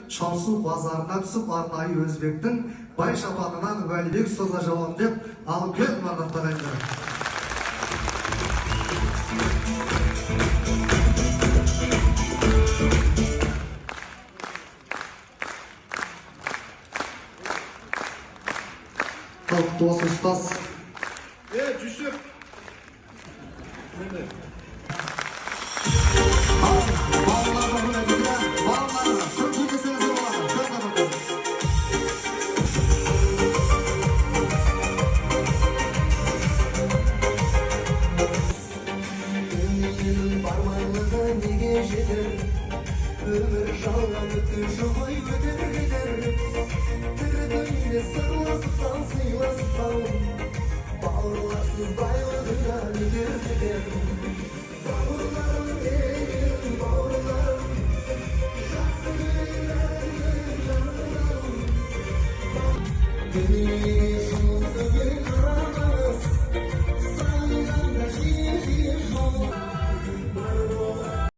Şamsu bazarına түсіп арнайы Өзбектің бай шапанынан Вәлибек ұстазға жауап деп алып келіп мардақтағандар. Дос ұстаз. Жүсіп. Ömür жалған өткінші ғой өтер кетер тірі дүние сырласып сыйласып бауырларсыз байлығына өтер кетер бауырларым ей бауырларым жақсы көрейін жаным дүние